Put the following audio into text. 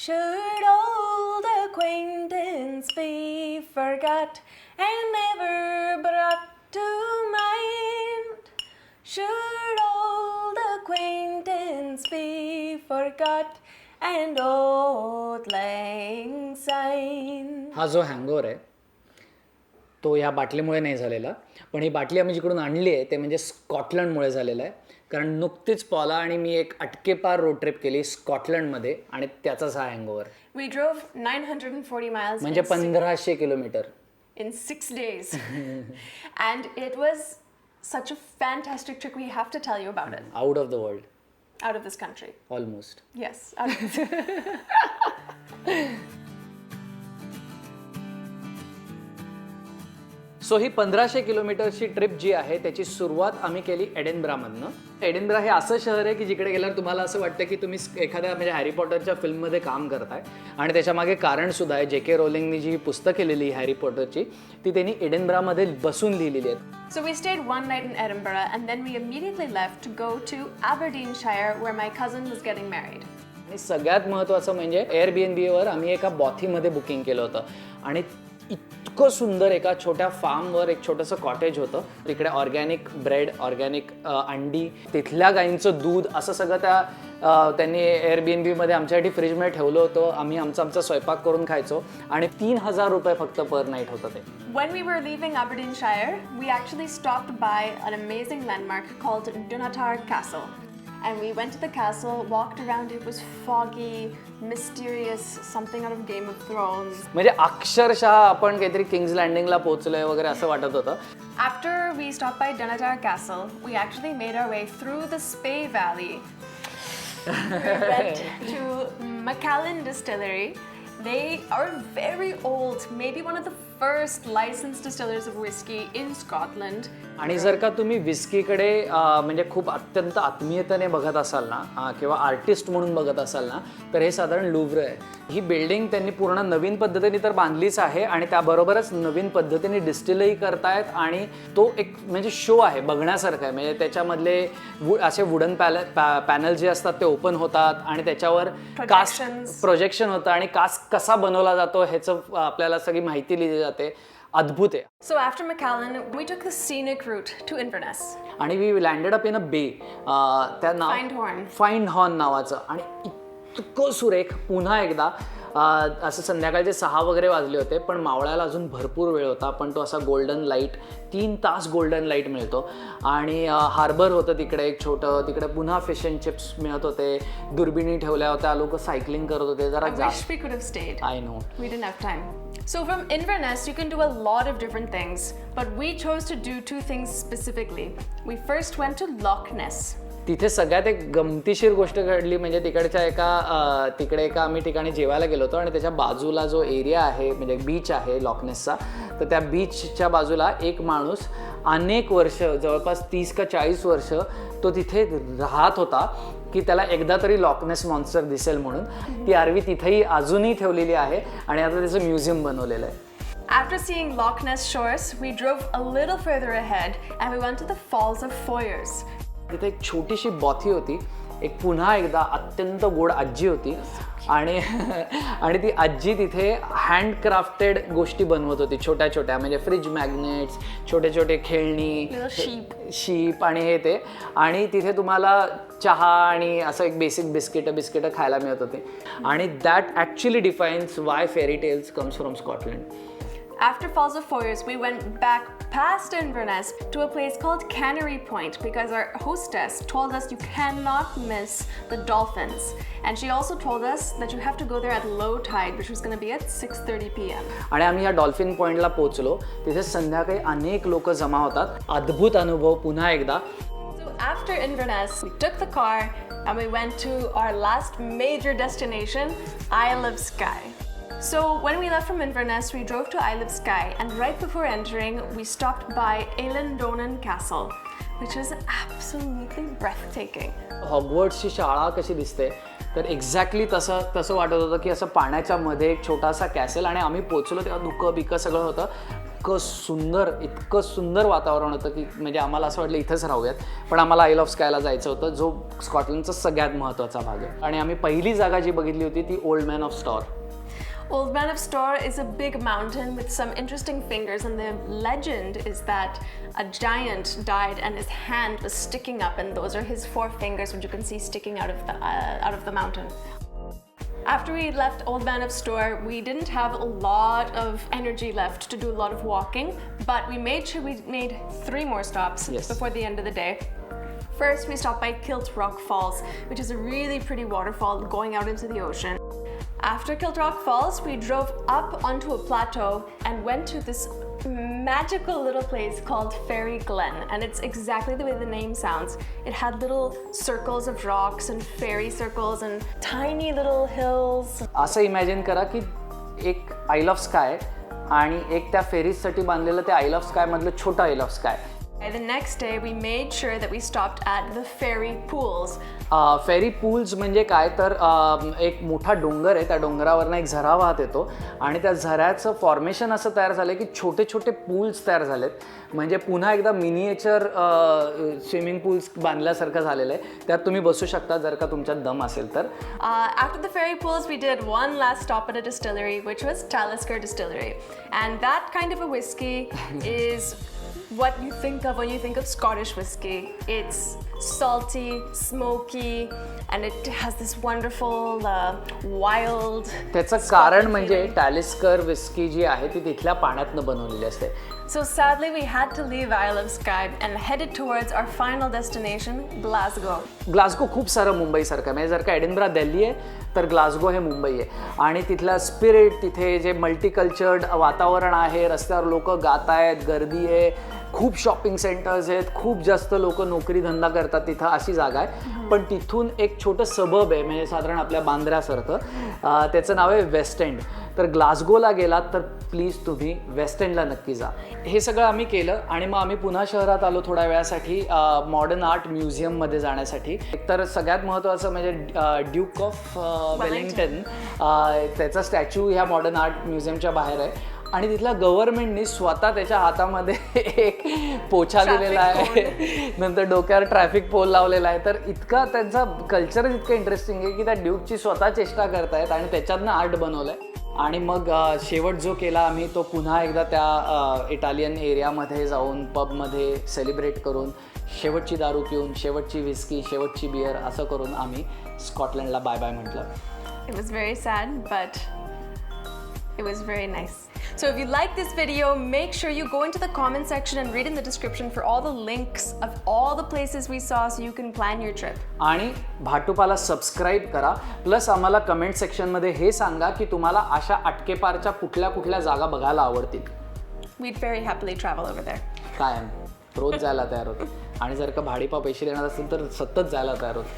Should old acquaintance be forgot and never brought to mind? Should old acquaintance be forgot and old lang syne? हा जो hangover आहे तो या बाटलीमुळे नाही झालेला, पण ही बाटली आम्ही जिकडून आणली आहे ते म्हणजे स्कॉटलंडमुळे झालेलं आहे. कारण नुकतीच पॉला आणि मी एक अटकेपार रोड ट्रिप केली स्कॉटलंडमध्ये आणि त्याचाच हा हँगओव्हर. We drove 940 miles म्हणजे 1500 kilometre in 6 days. And it was such a fantastic trip. We have to tell you about it. Out of the world, Out of this country. Almost. Yes. Out of this. So ही 1500 किलोमीटरची trip जी आहे त्याची सुरुवात आम्ही केली एडिनब्रामधनं. Edinburgh हे असं शहर आहे की जिकडे गेल्यावर तुम्हाला असं वाटतं की तुम्ही एखाद्या म्हणजे हॅरी पॉटरच्या फिल्ममध्ये काम करताय. आणि त्याच्यामागे कारणसुद्धा आहे. J.K. रोलिंगनी जी पुस्तकं लिहिली हॅरी पॉटरची ती त्यांनी एडिनब्रामध्ये बसून लिहिलेली आहेत. So we stayed one night in Edinburgh and then we immediately left to go to Aberdeenshire where my cousin was getting married. आणि सगळ्यात महत्त्वाचं म्हणजे एअरबीएनबीवर आम्ही एका बॉथीमध्ये बुकिंग केलं होतं आणि इतकं सुंदर एका छोट्या फार्मवर एक छोटंसं कॉटेज होतं. तिकडे ऑर्गॅनिक ब्रेड, ऑर्गॅनिक अंडी, तिथल्या गाईंचं दूध असं सगळं त्यांनी एअरबीएनबीमध्ये आमच्यासाठी फ्रीजमध्ये ठेवलं होतं. आम्ही आमचा स्वयंपाक करून खायचो आणि 3000 रुपये फक्त पर नाईट होतं ते. When we were leaving Aberdeenshire, we actually stopped by an amazing landmark called Dunatar Castle. And we went to the castle, walked around. It was foggy, mysterious, something out of Game of Thrones. म्हणजे अक्षरशः आपण काहीतरी Kings लँडिंगला पोहोचलोय वगैरे असं वाटत होतं. After we stopped by Dunatar Castle, we actually made our way through the Spey Valley. We went to Macallan Distillery. They are very old, maybe one of the first licensed distillers of whiskey in Scotland. आणि जर का तुम्ही विस्कीकडे म्हणजे खूप अत्यंत आत्मीयतेने बघत असाल ना किंवा आर्टिस्ट म्हणून बघत असाल ना तर हे साधारण लुव्र आहे. ही बिल्डिंग त्यांनी पूर्ण नवीन पद्धतीने तर बांधलीच आहे आणि त्याबरोबरच नवीन पद्धतीने डिस्टिलही करतायत आणि तो एक म्हणजे शो आहे बघण्यासारखा आहे. म्हणजे त्याच्यामधले असे वुडन पॅनल जे असतात ते ओपन होतात आणि त्याच्यावर कास्ट प्रोजेक्शन होतं आणि कास्ट कसा बनवला जातो ह्याचं आपल्याला सगळी माहिती लिहिली जाते. अद्भुत आहे. So after Macallan, we took the scenic route to Inverness. आणि वी लँडेड अप इन अ बे. त्या फाइंडहॉर्न नावाचं आणि इतकं सुरेख. पुन्हा एकदा असं संध्याकाळचे 6 वगैरे वाजले होते पण मावळायला अजून भरपूर वेळ होता. पण तो असा गोल्डन लाईट 3 तास गोल्डन लाईट मिळतो आणि हार्बर होतं तिकडे एक छोटं. तिकडे पुन्हा फिश अँड चिप्स मिळत होते. दुर्बिणी ठेवल्या होत्या. लोक सायकलिंग करत होते. जरा wish we could have stayed. I know. We didn't have time. So from Inverness, you can do a lot of different things, but we chose to do 2 things specifically. We first went to Loch Ness. तिथे सगळ्यात एक गमतीशीर गोष्ट घडली म्हणजे तिकडे एका आम्ही ठिकाणी जेवायला गेलो होतो आणि त्याच्या बाजूला जो एरिया आहे म्हणजे बीच आहे लॉक नेसचा. तर त्या बीचच्या बाजूला एक माणूस अनेक वर्ष जवळपास 30 का 40 वर्ष तो तिथे राहत होता की त्याला एकदा तरी लॉक नेस मॉन्स्टर दिसेल म्हणून. ती आरवी तिथेही अजूनही ठेवलेली आहे आणि आता त्याचं म्युझियम बनवलेलं आहे. After seeing Loch Ness shores, we drove a little further ahead and we went to the Falls of Foyers. तिथे एक छोटीशी बॉथी होती. एक पुन्हा एकदा अत्यंत गोड आजी होती आणि ती आजी तिथे हँडक्राफ्टेड गोष्टी बनवत होती छोट्या छोट्या म्हणजे फ्रीज मॅग्नेट्स, छोटे छोटे खेळणी, शीप आणि हे ते. आणि तिथे तुम्हाला चहा आणि असं एक बेसिक बिस्किटं खायला मिळत होते. आणि that actually defines Y fairy tales comes from Scotland. After Falls of Foyers, we went back past Inverness to a place called Cannery Point because our hostess told us you cannot miss the dolphins. And she also told us that you have to go there at low tide, which was going to be at 6:30 p.m. आणि आम्ही या dolphin पॉइंटला पोहोचलो. तिथे संध्याकाळी अनेक लोक जमा होतात. अद्भुत अनुभव पुन्हा एकदा. So after Inverness, we took the car and we went to our last major destination, Isle of Skye. So when we left from Inverness, we drove to Isle of Skye, and right before entering, we stopped by Eilean Castle, which is absolutely breathtaking. हॉगवर्ड्सची शाळा कशी दिसते तर exactly तसं वाटत होतं की असं पाण्याच्या मध्ये एक छोटासा कॅसल. आणि आम्ही पोचलो तेव्हा धुकं बिकं सगळं होतं. इतकं सुंदर वातावरण होतं की म्हणजे आम्हाला असं वाटलं इथंच राहूयात. पण आम्हाला आईल ऑफ स्कायला जायचं होतं, जो स्कॉटलंडचा सगळ्यात महत्त्वाचा भाग आहे. आणि आम्ही पहिली जागा जी बघितली होती ती old man of star. Old Man of Storr is a big mountain with some interesting fingers, and the legend is that a giant died and his hand was sticking up, and those are his 4 fingers, which you can see sticking out of the mountain. After we left Old Man of Storr, we didn't have a lot of energy left to do a lot of walking, but we made sure we made 3 more stops before the end of the day. First, we stopped by Kilt Rock Falls, which is a really pretty waterfall going out into the ocean. After Kilt Rock Falls, we drove up onto a plateau and went to this magical little place called Fairy Glen, and it's exactly the way the name sounds. It had little circles of rocks and fairy circles and tiny little hills. असं imagine करा की एक आईल of sky आणि एक त्या फेरीजसाठी बांधलेलं ते आईल of Skye मधलं छोटं isle of Skye. The next day, we made sure that we stopped at the fairy pools. Fairy pools म्हणजे काय तर एक मोठा डोंगर आहे, त्या डोंगरावरनं एक झरा वाहत येतो आणि त्या झऱ्याचं फॉर्मेशन असं तयार झालं की छोटे छोटे पूल्स तयार झालेत. म्हणजे पुन्हा एकदा मिनिएचर स्विमिंग पूल्स बांधल्यासारखं झालेलं आहे. त्यात तुम्ही बसू शकता जर का तुमच्यात दम असेल तर. After the fairy pools, we did one last stop at a distillery, which was Talisker Distillery. And that kind of a whiskey is what you think of when you think of Scottish whiskey. It's salty, smoky, and it has this wonderful, wild. त्याचं कारण म्हणजे टॅलिस्कर whisky जी आहे ती तिथल्या पाण्यातनं बनवलेली असते. So sadly, we had to leave Isle of Skye and headed towards our final destination, Glasgow. Glasgow खूप सारं मुंबईसारखं आहे. म्हणजे जर का एडिनब्रा दिल्ली आहे तर ग्लासगो हे मुंबई आहे. आणि तिथला स्पिरिट, तिथे जे मल्टीकल्चर्ड वातावरण आहे, रस्त्यावर लोक गात आहेत, गर्दी आहे, खूप शॉपिंग सेंटर्स आहेत, खूप जास्त लोक नोकरी धंदा करतात तिथं, अशी जागा आहे. पण तिथून एक छोटं सबब आहे, म्हणजे साधारण आपल्या बांद्र्यासारखं, त्याचं नाव आहे वेस्ट एंड. तर ग्लासगोला गेलात तर प्लीज तुम्ही वेस्ट एंडला नक्की जा. हे सगळं आम्ही केलं आणि मग आम्ही पुन्हा शहरात आलो थोड्या वेळासाठी मॉडर्न आर्ट म्युझियममध्ये जाण्यासाठी. तर सगळ्यात महत्त्वाचं म्हणजे ड्यूक ऑफ वेलिंग्टन, त्याचा स्टॅच्यू ह्या मॉडर्न आर्ट म्युझियमच्या बाहेर आहे. आणि तिथल्या गव्हर्नमेंटनी स्वतः त्याच्या हातामध्ये एक पोछा दिलेला आहे, नंतर डोक्यावर ट्रॅफिक पोल लावलेला आहे. तर इतका त्यांचा कल्चरच इतकं इंटरेस्टिंग आहे की त्या ड्यूकची स्वतः चेष्टा करतायत आणि त्याच्यातनं आर्ट बनवलं आहे. आणि मग शेवट जो केला आम्ही तो पुन्हा एकदा त्या इटालियन एरियामध्ये जाऊन पबमध्ये सेलिब्रेट करून, शेवटची दारू पिऊन, शेवटची विस्की, शेवटची बियर, असं करून आम्ही स्कॉटलंडला बाय बाय म्हटलं. It was very sad, but it was very nice. So if you like this video, make sure you go into the comment section and read in the description for all the links of all the places we saw so you can plan your trip. आणि भाटुपाला subscribe करा. Plus आम्हाला comment सेक्शनमध्ये हे सांगा की तुम्हाला अशा अटकेपारच्या कुठल्या कुठल्या जागा बघायला आवडतील. We'd very happily travel over there. कायम रोज जायला तयार होतो. आणि जर का भाडीपा पैसे देणार असेल तर सतत जायला तयार होतो.